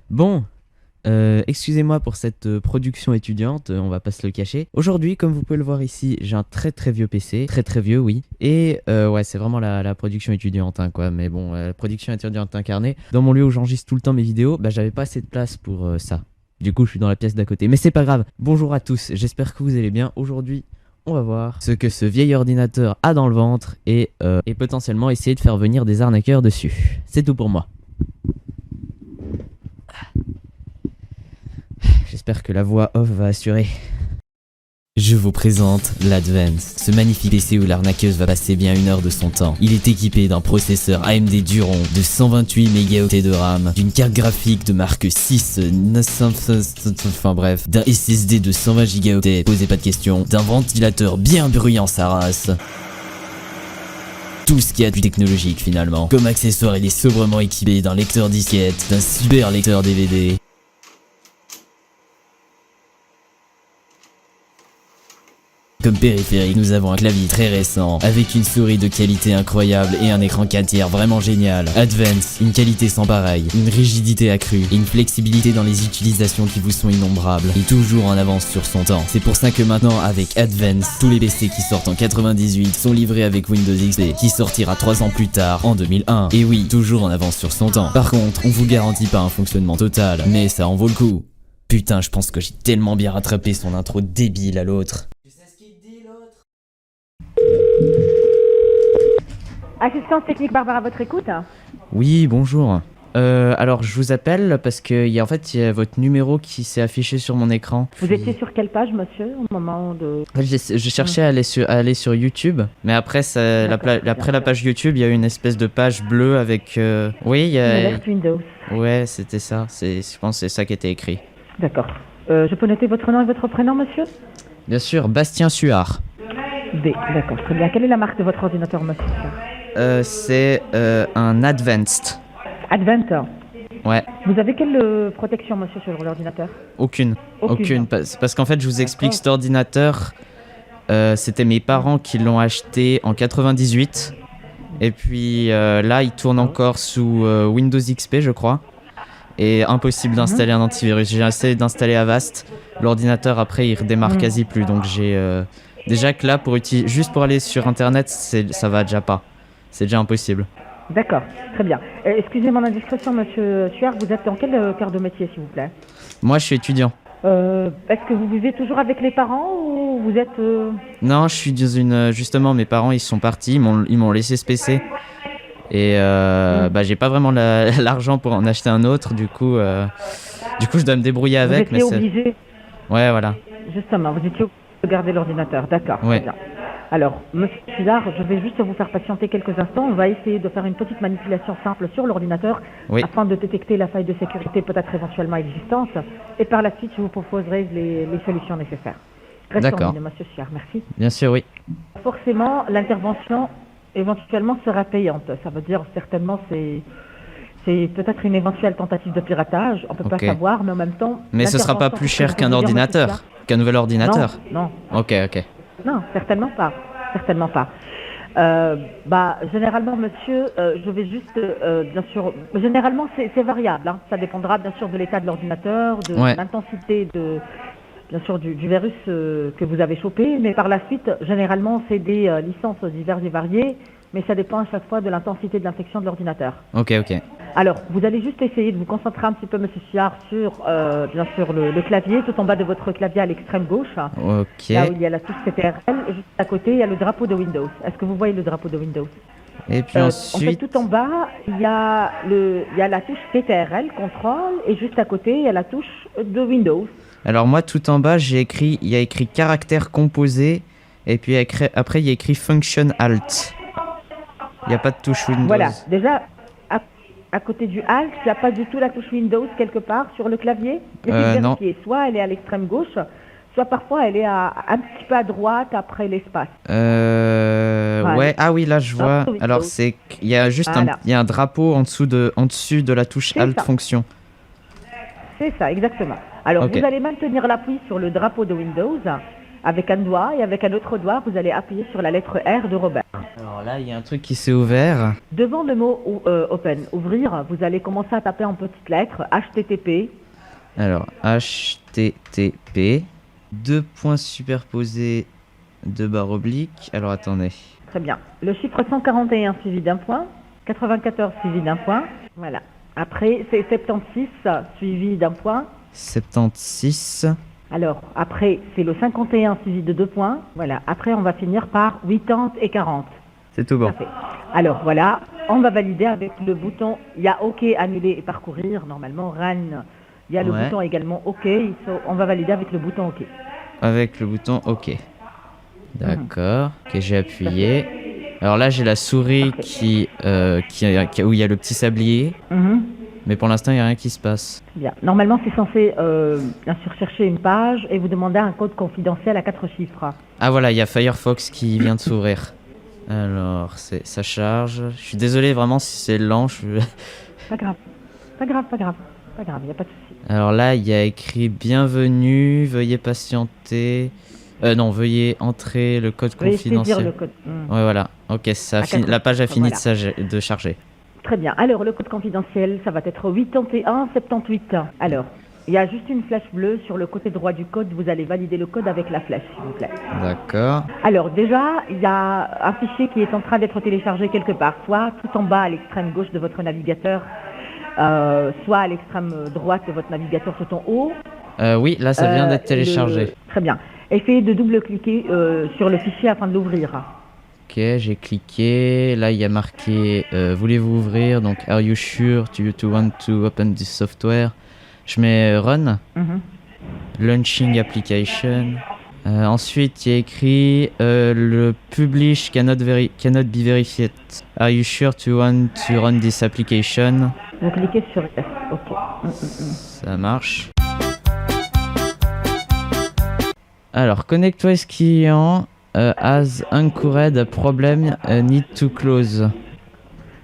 Bon, excusez-moi pour cette production étudiante, on va pas se le cacher. Aujourd'hui, comme vous pouvez le voir ici, j'ai un très très vieux PC, très très vieux, oui. Et ouais, c'est vraiment la production étudiante, hein, quoi. Mais bon, la production étudiante incarnée. Dans mon lieu où j'enregistre tout le temps mes vidéos, bah j'avais pas assez de place pour ça. Du coup, je suis dans la pièce d'à côté. Mais c'est pas grave. Bonjour à tous, j'espère que vous allez bien. Aujourd'hui, on va voir ce que ce vieil ordinateur a dans le ventre et potentiellement essayer de faire venir des arnaqueurs dessus. C'est tout pour moi. J'espère que la voix off va assurer. Je vous présente l'Advance, ce magnifique PC où l'arnaqueuse va passer bien 1 heure de son temps. Il est équipé d'un processeur AMD Duron de 128 mégaoctets de RAM, d'une carte graphique de marque 6, 900, enfin bref, d'un SSD de 120 gigaoctets, posez pas de questions, d'un ventilateur bien bruyant sa race. Tout ce qu'il y a de plus technologique finalement. Comme accessoire, il est sobrement équipé d'un lecteur disquette, d'un super lecteur DVD. Comme périphérique, nous avons un clavier très récent, avec une souris de qualité incroyable et un écran 4 tiers vraiment génial. Advance, une qualité sans pareil, une rigidité accrue, et une flexibilité dans les utilisations qui vous sont innombrables, et toujours en avance sur son temps. C'est pour ça que maintenant, avec Advance, tous les PC qui sortent en 98 sont livrés avec Windows XP, qui sortira 3 ans plus tard, en 2001. Et oui, toujours en avance sur son temps. Par contre, on vous garantit pas un fonctionnement total, mais ça en vaut le coup. Putain, je pense que j'ai tellement bien rattrapé son intro débile à l'autre. Assistance technique Barbara à votre écoute. Oui, bonjour. Alors je vous appelle parce que il y a votre numéro qui s'est affiché sur mon écran. Vous étiez sur quelle page, monsieur, au moment de... En fait, je cherchais à aller sur YouTube, mais après, après la page YouTube, il y a une espèce de page bleue avec... Oui, il y Une a... alerte Windows. Ouais, c'était ça. Je pense que c'est ça qui était écrit. D'accord. Je peux noter votre nom et votre prénom, monsieur? Bien sûr, Bastien Suard. B, d'accord, très bien. Quelle est la marque de votre ordinateur, monsieur? C'est un Advanced. Advent. Ouais. Vous avez quelle protection, monsieur, sur l'ordinateur? Aucune. Parce qu'en fait, je vous explique, cet ordinateur, c'était mes parents qui l'ont acheté en 98. Et puis là, il tourne encore sous Windows XP, je crois. Et impossible d'installer un antivirus. J'ai essayé d'installer Avast. L'ordinateur, après, il redémarre quasi plus. Donc j'ai... déjà que là, juste pour aller sur Internet, ça va déjà pas. C'est déjà impossible. D'accord, très bien. Excusez mon indiscrétion, monsieur Suard, vous êtes dans quel cœur de métier, s'il vous plaît? Moi, je suis étudiant. Est-ce que vous vivez toujours avec les parents ou vous êtes... Non, je suis dans une... Justement, mes parents, ils sont partis, ils m'ont laissé ce PC. Et bah, j'ai pas vraiment l'argent pour en acheter un autre, du coup, je dois me débrouiller avec. Vous étiez obligé? Ouais, voilà. Justement, vous étiez obligé de garder l'ordinateur, d'accord, ouais. Très bien. Alors, monsieur Suard, je vais juste vous faire patienter quelques instants. On va essayer de faire une petite manipulation simple sur l'ordinateur afin de détecter la faille de sécurité peut-être éventuellement existante. Et par la suite, je vous proposerai les solutions nécessaires. Restez en ligne, monsieur Suard, merci. Bien sûr, oui. Forcément, l'intervention éventuellement sera payante. Ça veut dire certainement c'est peut-être une éventuelle tentative de piratage. On peut pas savoir, mais en même temps... Mais ce sera pas plus cher qu'un ordinateur, qu'un nouvel ordinateur? Non. Ok. Non, certainement pas. Certainement pas. Généralement, monsieur, je vais juste, bien sûr, généralement c'est variable. Hein. Ça dépendra bien sûr de l'état de l'ordinateur, de l'intensité bien sûr du virus que vous avez chopé, mais par la suite, généralement, c'est des licences diverses et variées, mais ça dépend à chaque fois de l'intensité de l'infection de l'ordinateur. Ok. Alors, vous allez juste essayer de vous concentrer un petit peu, monsieur Suard, sur, bien sûr, le clavier, tout en bas de votre clavier à l'extrême gauche. Ok. Là où il y a la touche CTRL, et juste à côté, il y a le drapeau de Windows. Est-ce que vous voyez le drapeau de Windows? Et puis ensuite... En fait, tout en bas, il y a la touche CTRL, contrôle, et juste à côté, il y a la touche de Windows. Alors moi, tout en bas, il y a écrit caractère composé, et puis après, il y a écrit function alt. Il n'y a pas de touche Windows. Voilà, déjà, à côté du alt, il n'y a pas du tout la touche Windows quelque part sur le clavier. Non. Soit elle est à l'extrême gauche, soit parfois elle est un petit peu à droite après l'espace. Ouais, ah oui, là je vois. Alors il y a juste il y a un drapeau en dessus de la touche alt fonction. C'est ça, exactement. Alors vous allez maintenir l'appui sur le drapeau de Windows avec un doigt et avec un autre doigt, vous allez appuyer sur la lettre R de Robert. Alors là, il y a un truc qui s'est ouvert. Devant le mot open, ouvrir, vous allez commencer à taper en petites lettres HTTP. Alors, HTTP, 2 points superposés, 2 barres obliques. Alors, attendez. Très bien. Le chiffre 141 suivi d'un point, 94 suivi d'un point. Voilà. Après, c'est 76 suivi d'un point. 76. Alors, après, c'est le 51 suivi de 2 points. Voilà. Après, on va finir par 80 et 40. C'est tout bon. Parfait. Alors, voilà. On va valider avec le bouton. Il y a OK, annuler et parcourir. Normalement, run. Il y a le bouton également OK. On va valider avec le bouton OK. Avec le bouton OK. D'accord. Ok, j'ai appuyé. Alors là, j'ai la souris où il y a le petit sablier. Mais pour l'instant, il n'y a rien qui se passe. Bien. Normalement, c'est censé bien sûr chercher une page et vous demander un code confidentiel à 4 chiffres. Ah voilà, il y a Firefox qui vient de s'ouvrir. Alors, ça charge. Je suis désolé vraiment si c'est lent. Pas grave. Pas grave, pas grave. Pas grave, il n'y a pas de souci. Alors là, il y a écrit bienvenue, veuillez patienter. Non, veuillez entrer le code confidentiel. Saisir le code. Ouais, voilà. Ok, la page a fini de charger. Très bien. Alors, le code confidentiel, ça va être 8178. Alors, il y a juste une flèche bleue sur le côté droit du code. Vous allez valider le code avec la flèche, s'il vous plaît. D'accord. Alors, déjà, il y a un fichier qui est en train d'être téléchargé quelque part, soit tout en bas à l'extrême gauche de votre navigateur, soit à l'extrême droite de votre navigateur tout en haut. Oui, là, ça vient d'être téléchargé. Très bien. Essayez de double-cliquer sur le fichier afin de l'ouvrir. Ok, j'ai cliqué. Là, il y a marqué voulez-vous ouvrir? Donc, are you sure to want to open this software? Je mets run. Launching application. Ensuite, il y a écrit le publish cannot be verified. Are you sure to want to run this application? Vous cliquez sur F. Ok. Ça marche. Alors, ConnectWise client has incurred a problem need to close.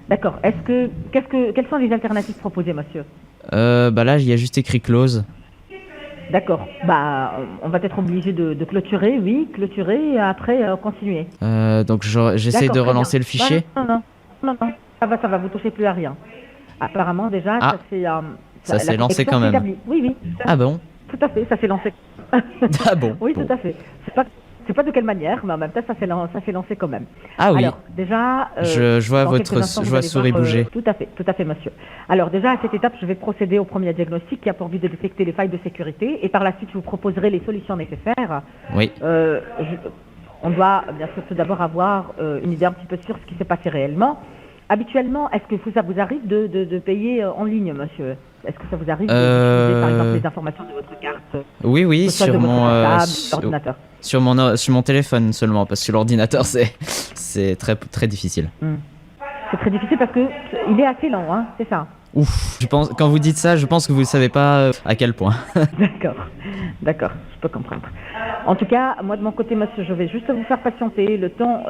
D'accord. Quelles sont les alternatives proposées, monsieur? Bah là, il y a juste écrit close. D'accord. Bah, on va être obligé de clôturer, oui, clôturer et après continuer. Donc j'essaie de relancer le fichier. Non, ça va, vous touchez plus à rien. Apparemment déjà, ça s'est lancé quand même. Oui. Ah bon? Tout à fait, ça s'est lancé. Ah bon? Oui, tout à fait. C'est pas de quelle manière, mais en même temps, ça s'est lancé quand même. Ah oui. Alors, déjà... je vois votre souris bouger. Tout à fait, monsieur. Alors, déjà, à cette étape, je vais procéder au premier diagnostic qui a pour but de détecter les failles de sécurité. Et par la suite, je vous proposerai les solutions nécessaires. Oui. On doit, bien sûr, tout d'abord avoir une idée un petit peu sur ce qui s'est passé réellement. Habituellement, est-ce que ça vous arrive de payer en ligne, monsieur? Est-ce que ça vous arrive d'utiliser, par exemple, les informations de votre carte? Oui, sur mon ordinateur. Sur mon téléphone seulement, parce que l'ordinateur, c'est très, très difficile. C'est très difficile parce que il est assez lent, hein, c'est ça? Ouf, quand vous dites ça, je pense que vous ne savez pas à quel point. D'accord, je peux comprendre. En tout cas, moi de mon côté, monsieur, je vais juste vous faire patienter le temps,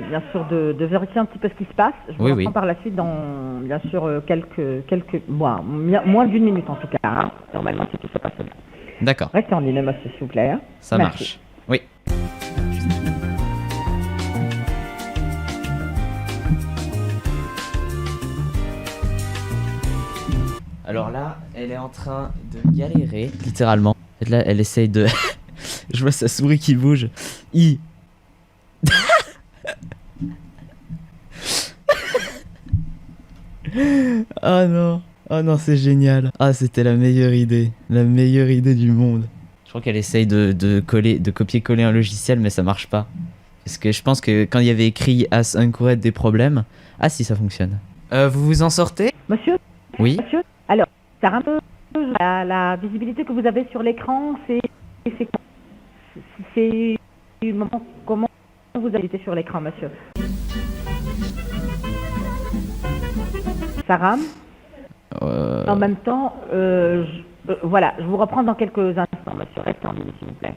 bien sûr, de vérifier un petit peu ce qui se passe. Je vous reprends par la suite dans, bien sûr, quelques mois, moins d'une minute en tout cas, hein, normalement, si tout se passe bien. D'accord. Restez en ligne, monsieur, s'il vous plaît. Hein. Ça marche. Oui. Alors là, elle est en train de galérer, littéralement. Et là, elle essaye de... Je vois sa souris qui bouge. Oh non, c'est génial. Ah, c'était la meilleure idée du monde. Je crois qu'elle essaye de copier-coller un logiciel, mais ça marche pas. Parce que je pense que quand il y avait écrit as incurred des problèmes... Ah si, ça fonctionne. Vous vous en sortez? Monsieur? Oui. Monsieur? Alors, c'est un peu la visibilité que vous avez sur l'écran, comment vous avez été sur l'écran, monsieur? Ça rame. En même temps, voilà, je vous reprends dans quelques instants, monsieur. Restez en ligne, s'il vous plaît.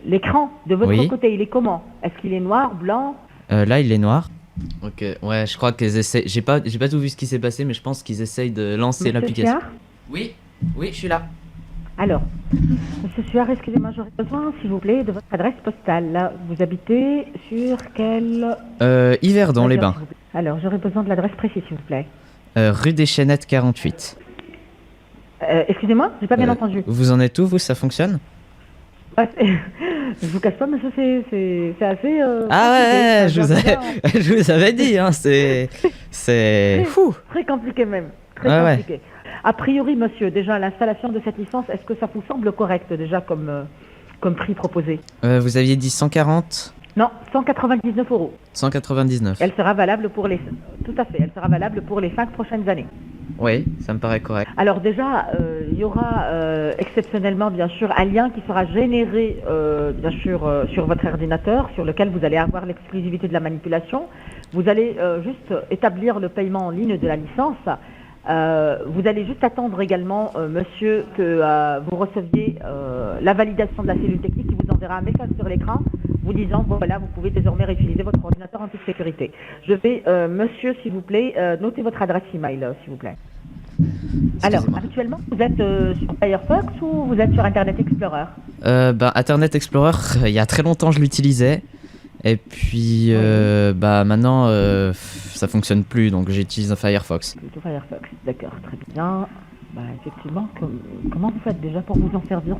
L'écran de votre côté, il est comment? Est-ce qu'il est noir, blanc? Là, il est noir. Ok, ouais, je crois qu'ils essaient. J'ai pas tout vu ce qui s'est passé, mais je pense qu'ils essayent de lancer l'application. Oui, je suis là. Alors, Monsieur Suard, excusez-moi, j'aurais besoin, s'il vous plaît, de votre adresse postale. Là, vous habitez sur quel... Yverdon, les Bains. Alors, j'aurais besoin de l'adresse précise, s'il vous plaît. Rue des Chênettes 48. Excusez-moi, j'ai pas bien entendu. Vous en êtes où, vous? Ça fonctionne? Ouais, je vous cache pas, monsieur, c'est assez... Ah ouais, compliqué. je vous avais dit, hein, c'est fou. Très compliqué même, très compliqué. Ouais. A priori, monsieur, déjà, l'installation de cette licence, est-ce que ça vous semble correct, déjà, comme prix proposé? Vous aviez dit 140? Non, 199 €. 199. Elle sera valable pour les... Tout à fait, elle sera valable pour les 5 prochaines années. Oui, ça me paraît correct. Alors déjà, il y aura exceptionnellement, bien sûr, un lien qui sera généré, bien sûr, sur votre ordinateur, sur lequel vous allez avoir l'exclusivité de la manipulation. Vous allez juste établir le paiement en ligne de la licence. Vous allez juste attendre également, monsieur, que vous receviez la validation de la cellule technique qui vous enverra un message sur l'écran vous disant, voilà, vous pouvez désormais réutiliser votre ordinateur en toute sécurité. Je vais, monsieur, s'il vous plaît, noter votre adresse email, s'il vous plaît. Alors, actuellement, vous êtes sur Firefox ou vous êtes sur Internet Explorer? Internet Explorer, il y a très longtemps, je l'utilisais. Et puis, maintenant, ça fonctionne plus, donc j'utilise un Firefox. Plutôt Firefox, d'accord, très bien. Effectivement, comment vous faites déjà pour vous en servir?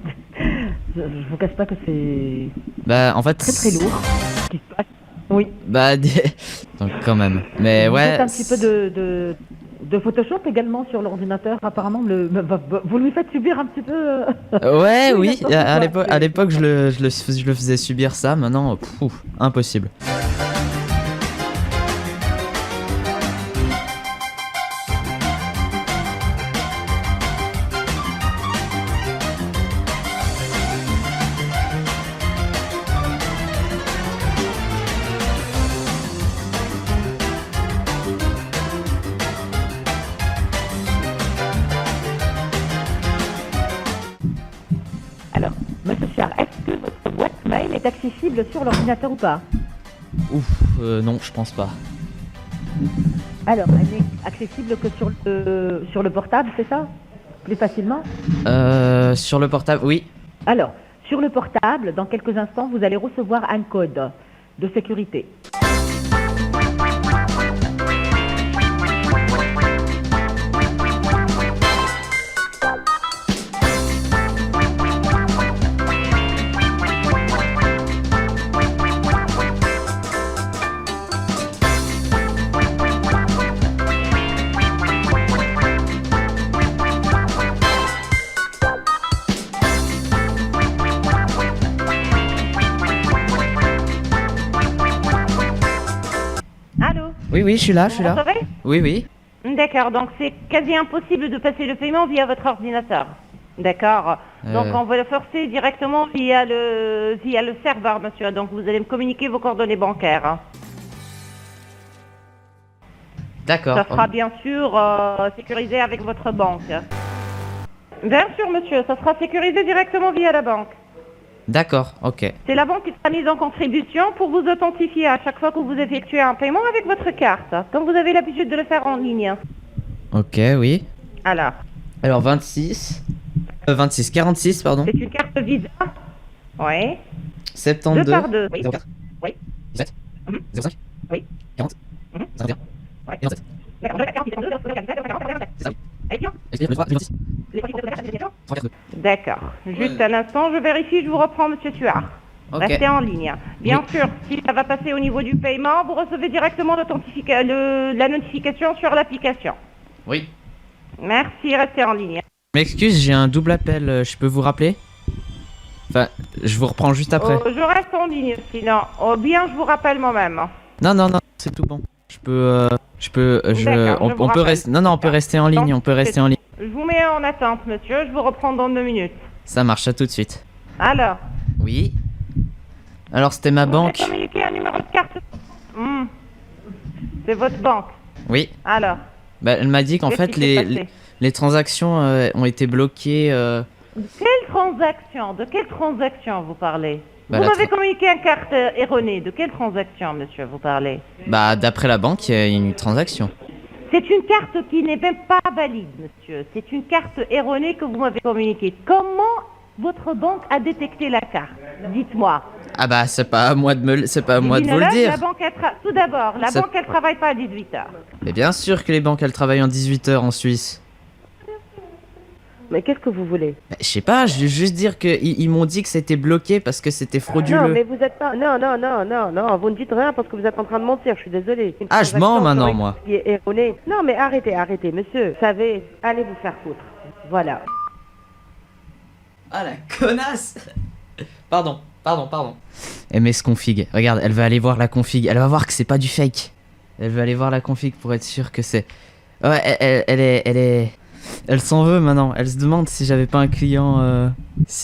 Je vous cache pas que c'est en fait, très lourd. Oui. Donc quand même. Mais vous ouais. Faites un petit peu de Photoshop également sur l'ordinateur. Apparemment, vous lui faites subir un petit peu. Ouais, oui. À l'époque, je le faisais subir ça. Maintenant, impossible. Alors, monsieur Charles, est-ce que votre boîte mail est accessible sur l'ordinateur ou pas? Non, je pense pas. Alors, elle n'est accessible que sur le portable, c'est ça? Plus facilement? Sur le portable, oui. Alors, sur le portable, dans quelques instants, vous allez recevoir un code de sécurité. Oui, je suis là, Vous m'entendez? Oui. D'accord, donc c'est quasi impossible de passer le paiement via votre ordinateur. D'accord. Donc on va le forcer directement via le serveur, monsieur. Donc vous allez me communiquer vos coordonnées bancaires. Hein. D'accord. Ça sera bien sûr sécurisé avec votre banque. Bien sûr, monsieur, ça sera sécurisé directement via la banque. D'accord, ok. C'est la banque qui sera mise en contribution pour vous authentifier à chaque fois que vous effectuez un paiement avec votre carte, comme vous avez l'habitude de le faire en ligne. Ok, oui. Alors 46, pardon. C'est une carte Visa. Oui. 72. 2 par 2. Oui. 04. Oui. 17. 05. Oui. 40. 51. Oui. 47. D'accord. C'est ça, oui. D'accord. Juste un instant, je vérifie, je vous reprends, monsieur Suard. Ok. Restez en ligne. Bien sûr, si ça va passer au niveau du paiement, vous recevez directement la notification sur l'application. Oui. Merci, restez en ligne. M'excuse, j'ai un double appel, je peux vous rappeler? Enfin, je vous reprends juste après. Je reste en ligne, sinon. Bien, je vous rappelle moi-même. Non, c'est tout bon. On peut rester. Non, on peut rester en ligne. Je vous mets en attente, monsieur. Je vous reprends dans 2 minutes. Ça marche, à tout de suite. Alors. Oui. Alors, c'était ma banque. Vous avez communiqué un numéro de carte. C'est votre banque. Oui. Alors. Elle m'a dit qu'en fait, les transactions ont été bloquées. De quelle transaction vous parlez? Vous m'avez communiqué une carte erronée. De quelle transaction, monsieur, vous parlez? D'après la banque, il y a une transaction. C'est une carte qui n'est même pas valide, monsieur. C'est une carte erronée que vous m'avez communiquée. Comment votre banque a détecté la carte? Dites-moi. Ah bah c'est pas à moi de vous le dire. Tout d'abord, la banque elle travaille pas à 18h. Mais bien sûr que les banques elles travaillent en 18h en Suisse. Mais qu'est-ce que vous voulez? Bah, je sais pas, je veux juste dire que ils m'ont dit que c'était bloqué parce que c'était frauduleux. Non, mais vous êtes pas. Non, vous ne dites rien parce que vous êtes en train de mentir, je suis désolée. Ah, je mens maintenant, moi. Qui est erroné. Non, mais arrêtez, monsieur. Vous savez, allez vous faire foutre. Voilà. Ah la connasse. Pardon. MS config, regarde, elle va aller voir la config, elle va voir que c'est pas du fake. Elle va aller voir la config pour être sûre que c'est... Ouais, elle s'en veut maintenant, elle se demande si j'avais pas un client...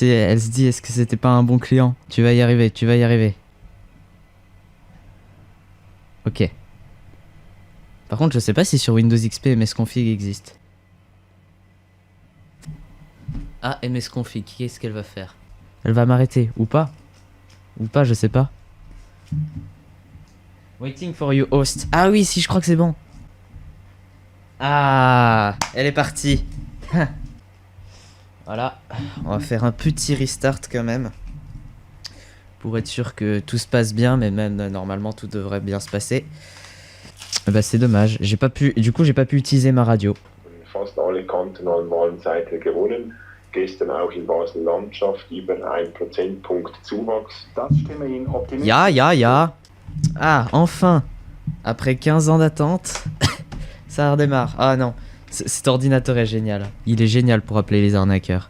Elle se dit, est-ce que c'était pas un bon client? Tu vas y arriver. Ok. Par contre, je sais pas si sur Windows XP MS config existe. Ah, MS config, qu'est-ce qu'elle va faire? Elle va m'arrêter, ou pas, je sais pas. Waiting for you host. Ah oui, si, je crois que c'est bon. Ah, elle est partie. Voilà, on va faire un petit restart quand même. Pour être sûr que tout se passe bien, mais même normalement tout devrait bien se passer. Bah c'est dommage, j'ai pas pu utiliser ma radio. Fast alle kantonalen Wahlen seither gewonnen. Gestern auch in Basel-Landschaft über 1 Prozentpunkt Zuwachs. Das stimme Ihnen optimistisch. Ya. Ah, enfin. Après 15 ans d'attente, ça redémarre. Ah non, cet ordinateur est génial. Il est génial pour appeler les arnaqueurs.